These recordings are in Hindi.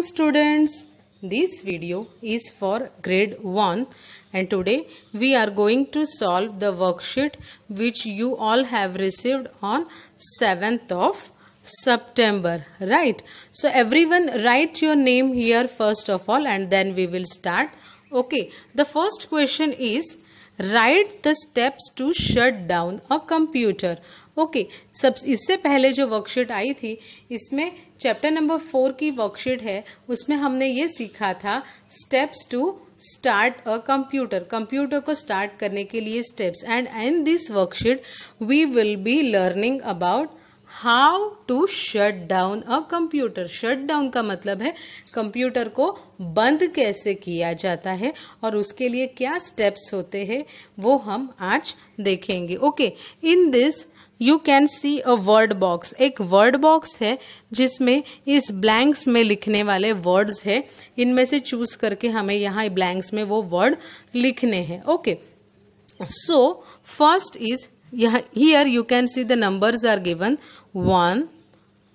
students. This video is for grade 1 and today we are going to solve the worksheet which you all have received on 7th of September, right? So everyone write your name here first of all and then we will start. Okay, the first question is write the steps to shut down a computer. Okay सब इससे पहले जो वर्कशीट आई थी इसमें चैप्टर नंबर 4 की वर्कशीट है, उसमें हमने ये सीखा था steps to start a computer, computer को स्टार्ट करने के लिए steps. And in this worksheet we will be learning about how to shut down a computer. Shut down का मतलब है कंप्यूटर को बंद कैसे किया जाता है और उसके लिए क्या स्टेप्स होते हैं वो हम आज देखेंगे. Okay, in this you can see a word box. एक वर्ड बॉक्स है जिसमें इस ब्लैंक्स में लिखने वाले वर्ड्स है. इनमें से चूज करके हमें यहाँ ब्लैंक्स में वो वर्ड लिखने हैं. Okay, so first is here you can see the numbers are given 1,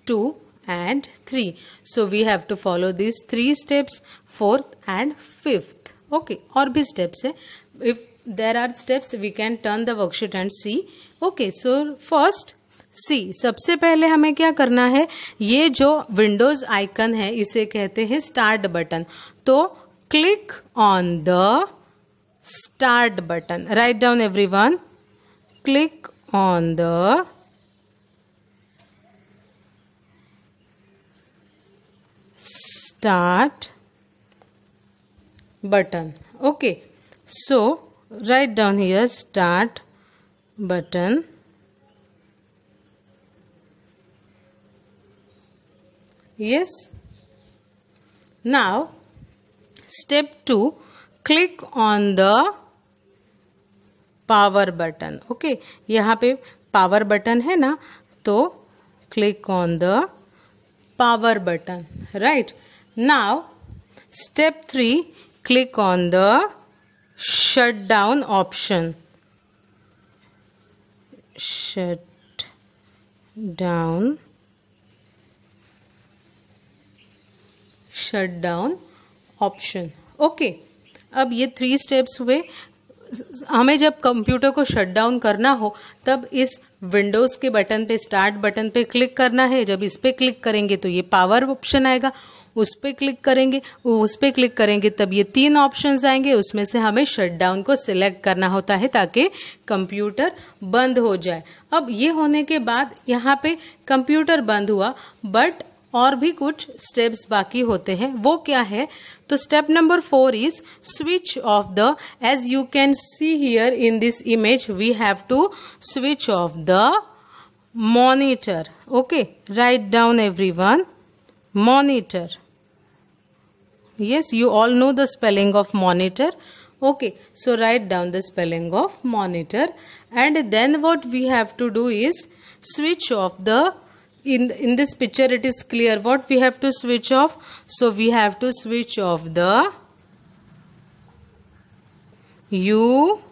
2 and 3. So we have to follow these 3 steps, 4th and 5th. Okay, और भी steps है. If there are steps we can turn the worksheet and see. Okay, so first see, सबसे पहले हमें क्या करना है, ये जो विंडोज आइकन है इसे कहते हैं स्टार्ट बटन. तो click on the start button. Right down everyone. Click on the start button. Okay, so write down here start button. Yes. Now step 2, click on the power button. Okay, यहाँ पे पावर बटन है ना, तो click on the power button. Right now step 3, click on the shut down option. Shut down option. Okay, अब ये 3 स्टेप्स हुए. हमें जब कंप्यूटर को शट डाउन करना हो तब इस विंडोज के बटन पे, स्टार्ट बटन पे क्लिक करना है. जब इस पे क्लिक करेंगे तो ये पावर ऑप्शन आएगा, उस पे क्लिक करेंगे तब ये 3 ऑप्शंस आएंगे. उसमें से हमें शट डाउन को सिलेक्ट करना होता है ताकि कंप्यूटर बंद हो जाए. अब ये होने के बाद यहाँ पे कंप्यूटर बंद हुआ, बट और भी कुछ स्टेप्स बाकी होते हैं. वो क्या है, तो step number 4 is switch off the, as you can see here in this image we have to switch off the monitor. Okay, write down everyone. Monitor. yes, you all know the spelling of monitor. Okay, so write down the spelling of monitor, and then what we have to do is switch off the, in this picture it is clear what we have to switch off. So we have to switch off the UPS.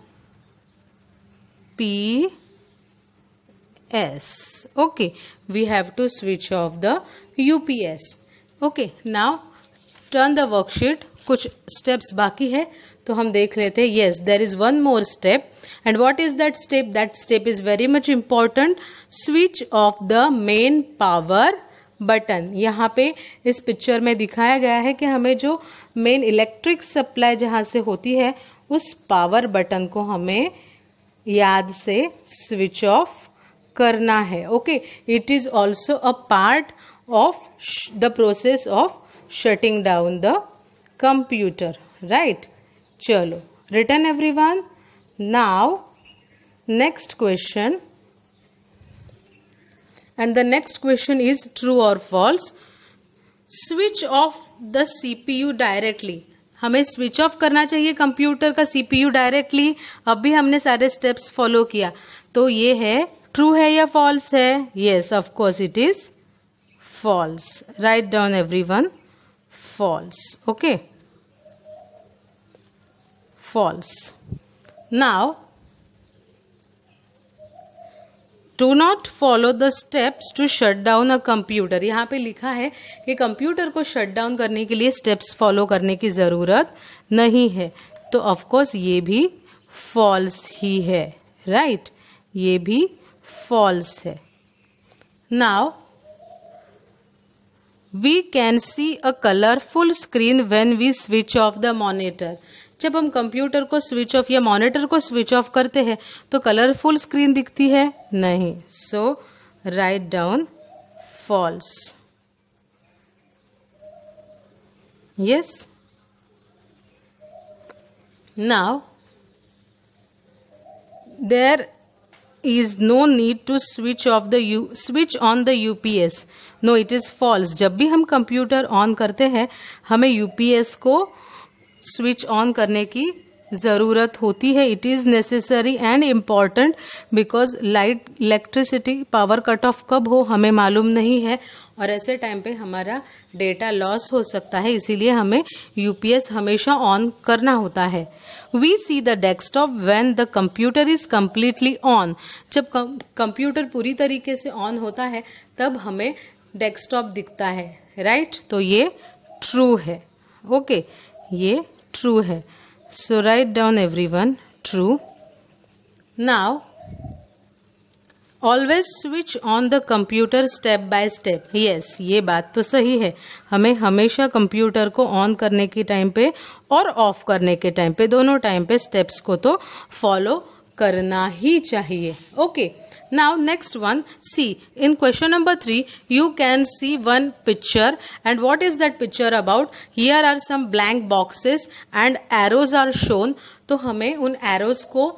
Okay, we have to switch off the UPS. Okay, now turn the worksheet. कुछ steps बाकी है तो हम देख लेते हैं. Yes, there is one more step. And what is that step? That step is very much important. Switch off the main power button. यहाँ पे इस पिक्चर में दिखाया गया है कि हमें जो मेन इलेक्ट्रिक सप्लाई जहाँ से होती है उस पावर बटन को हमें याद से स्विच ऑफ करना है. Okay, it is also a part of the process of shutting down the computer. Right, चलो, written everyone. Now next question, and the next question is true or false. Switch off the CPU directly. हमें स्विच ऑफ करना चाहिए कंप्यूटर का CPU डायरेक्टली. अभी हमने सारे स्टेप्स फॉलो किया, तो ये है ट्रू है या फॉल्स है. Yes, of course it is false. Write down everyone. false. Okay, false. Now do not follow the steps to shut down a computer. यहाँ पे लिखा है कि कंप्यूटर को शट डाउन करने के लिए स्टेप्स फॉलो करने की ज़रूरत नहीं है, तो ऑफकोर्स ये भी फॉल्स ही है, राइट, ये भी फॉल्स है। Now we can see a colourful screen when we switch off the monitor. जब हम कंप्यूटर को स्विच ऑफ या मॉनिटर को स्विच ऑफ करते हैं तो कलरफुल स्क्रीन दिखती है नहीं, so write down false. Yes, now there is no need to switch on the UPS. No, it is false. जब भी हम कंप्यूटर ऑन करते हैं हमें UPS को स्विच ऑन करने की ज़रूरत होती है। It is necessary and important because light electricity power cut off कब हो हमें मालूम नहीं है और ऐसे टाइम पे हमारा डेटा लॉस हो सकता है, इसीलिए हमें UPS हमेशा ऑन करना होता है। We see the desktop when the computer is completely on. जब कंप्यूटर पूरी तरीके से ऑन होता है तब हमें डेस्कटॉप दिखता है, राइट, तो ये ट्रू है। ओके, ये ट्रू है, so write down everyone true. Now always switch on the computer step by step. Yes, ये बात तो सही है, हमें हमेशा कंप्यूटर को ऑन करने के टाइम पे और ऑफ करने के टाइम पे दोनों टाइम पे स्टेप्स को तो फॉलो करना ही चाहिए। Okay, now next one, see in question number 3 you can see one picture and what is that picture about? Here are some blank boxes and arrows are shown. तो हमें उन arrows को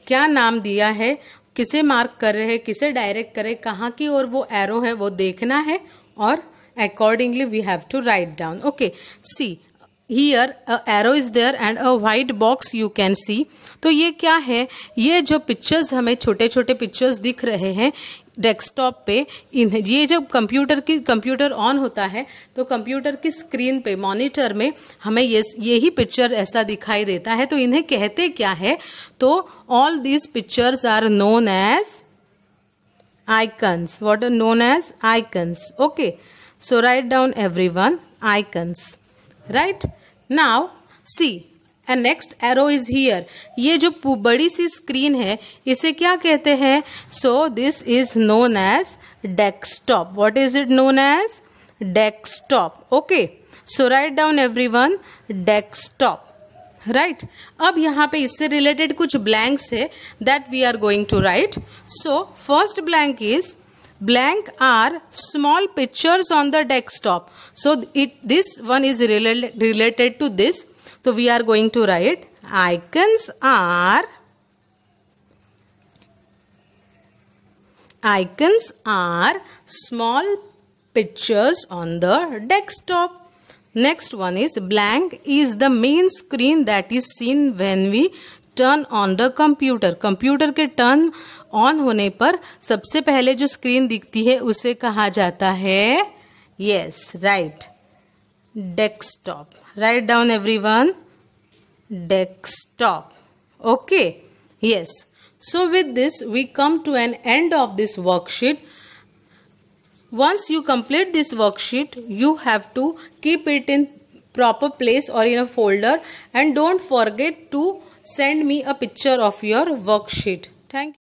क्या नाम दिया है, किसे मार्क कर रहे हैं, किसे डायरेक्ट करे, कहाँ की ओर वो एरो है वो देखना है और accordingly we have to write down. Okay, see here a arrow is there and a white box you can see. तो ये क्या है, ये जो पिक्चर्स हमें छोटे छोटे पिक्चर्स दिख रहे हैं डेस्कटॉप पे, ये जब कंप्यूटर ऑन होता है तो कंप्यूटर की स्क्रीन पे मॉनिटर में हमें यही पिक्चर ऐसा दिखाई देता है। तो इन्हें कहते क्या है, तो all these pictures are known as icons. What are known as icons. Okay, so write down everyone icons, right. Now see and next arrow is here. ये जो बड़ी सी स्क्रीन है इसे क्या कहते हैं, so this is known as desktop. What is it known as, desktop. Okay, so write down everyone desktop, right. अब यहाँ पे इससे रिलेटेड कुछ ब्लैंक्स है that we are going to write. So first blank is blank are small pictures on the desktop. So this one is related to this. So we are going to write icons are small pictures on the desktop. Next one is blank is the main screen that is seen when we turn on the computer. Computer के टर्न ऑन होने पर सबसे पहले जो स्क्रीन दिखती है उसे कहा जाता है, yes, right, desktop. Write down everyone desktop. Okay, yes. So with this we come to an end of this worksheet. Once you complete this worksheet, you have to keep it in proper place or in a folder, and don't forget to send me a picture of your worksheet. Thank you.